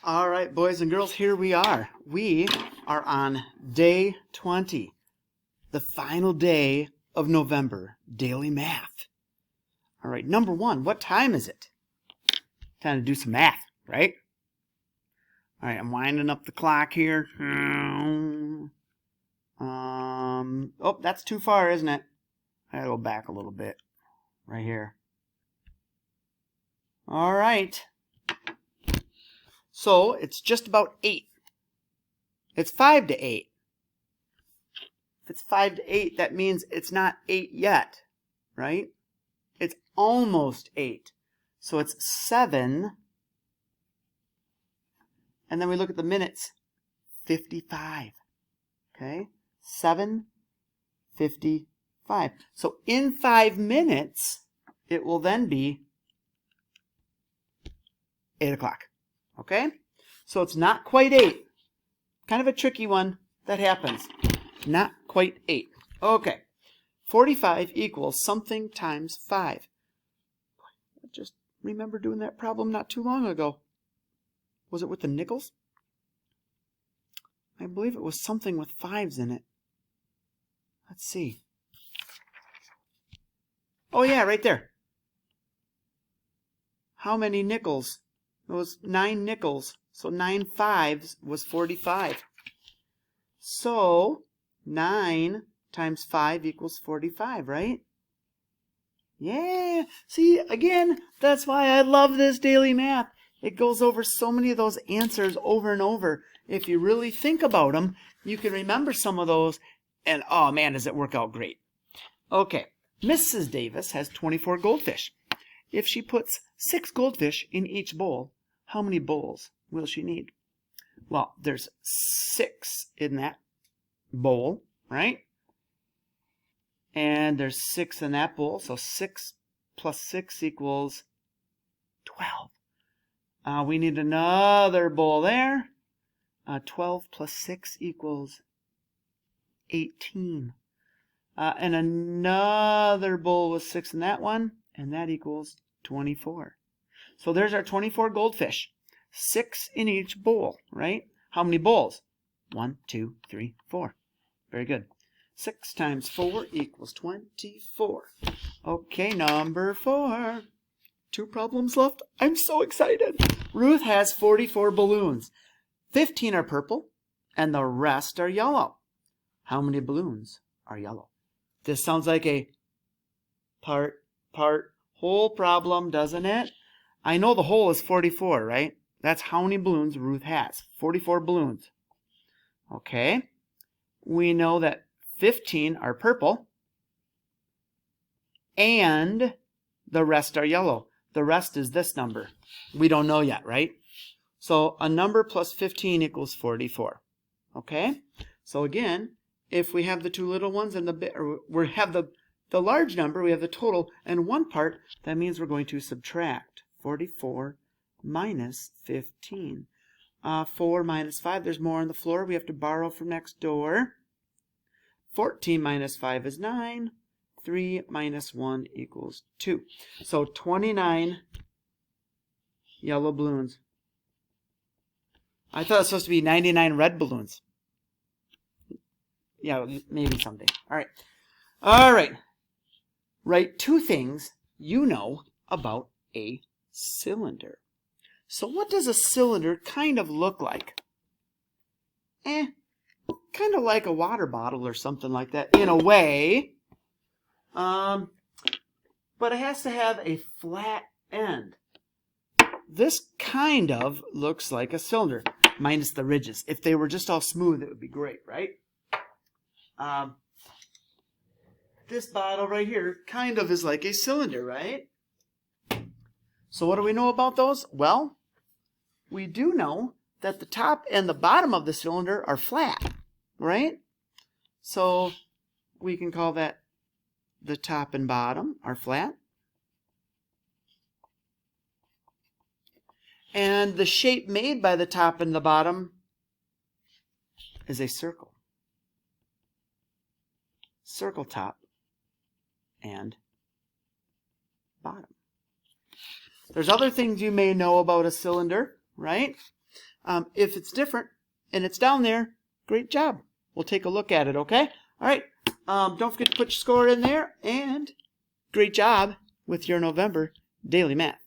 All right, boys and girls, here we are. We are on day 20, the final day of November daily math. All right, number one, what time is it? Time to do some math, right? All right, I'm winding up the clock here. Oh, that's too far, isn't it? I gotta go back a little bit, right here. All right. So it's just about 8. It's 5 to 8. If it's 5 to 8, that means it's not 8 yet, right? It's almost 8. So it's 7. And then we look at the minutes, 55. Okay? 7:55. So in 5 minutes, it will then be 8 o'clock. Okay? So it's not quite 8. Kind of a tricky one that happens. Not quite 8. Okay. 45 equals something times 5. I just remember doing that problem not too long ago. Was it with the nickels? I believe it was something with 5s in it. Let's see. Oh yeah, right there. How many nickels? It was 9 nickels. So 9 5s was 45. So 9 times 5 equals 45, right? Yeah. See, again, that's why I love this daily math. It goes over so many of those answers over and over. If you really think about them, you can remember some of those, and oh man, does it work out great. Okay, Mrs. Davis has 24 goldfish. If she puts 6 goldfish in each bowl, how many bowls will she need? Well, there's 6 in that bowl, right? And there's 6 in that bowl, so 6 plus 6 equals 12. We need another bowl there. 12 plus 6 equals 18. And another bowl with 6 in that one, and that equals 24. So there's our 24 goldfish. 6 in each bowl, right? How many bowls? 1, 2, 3, 4. Very good. 6 times 4 equals 24. Okay, number 4. 2 problems left. I'm so excited. Ruth has 44 balloons. 15 are purple, and the rest are yellow. How many balloons are yellow? This sounds like a part, whole problem, doesn't it? I know the whole is 44, right? That's how many balloons Ruth has. 44 balloons. Okay. We know that 15 are purple, and the rest are yellow. The rest is this number. We don't know yet, right? So a number plus 15 equals 44. Okay? So again, if we have the 2 little ones and we have the large number, we have the total and one part, that means we're going to subtract 44 minus 15. 4 minus 5, there's more on the floor. We have to borrow from next door. 14 minus 5 is 9. 3 minus 1 equals 2. So 29 yellow balloons. I thought it was supposed to be 99 red balloons. Yeah, maybe someday. All right. All right. Write 2 things you know about a cylinder. So what does a cylinder kind of look like? Kind of like a water bottle or something like that in a way. But it has to have a flat end. This kind of looks like a cylinder, minus the ridges. If they were just all smooth, it would be great, right? This bottle right here kind of is like a cylinder, right? So what do we know about those? Well, we do know that the top and the bottom of the cylinder are flat, right? So we can call that the top and bottom are flat. And the shape made by the top and the bottom is a circle. Circle top and bottom. There's other things you may know about a cylinder, right? If it's different and it's down there, great job. We'll take a look at it, okay? All right. Don't forget to put your score in there, and great job with your November daily math.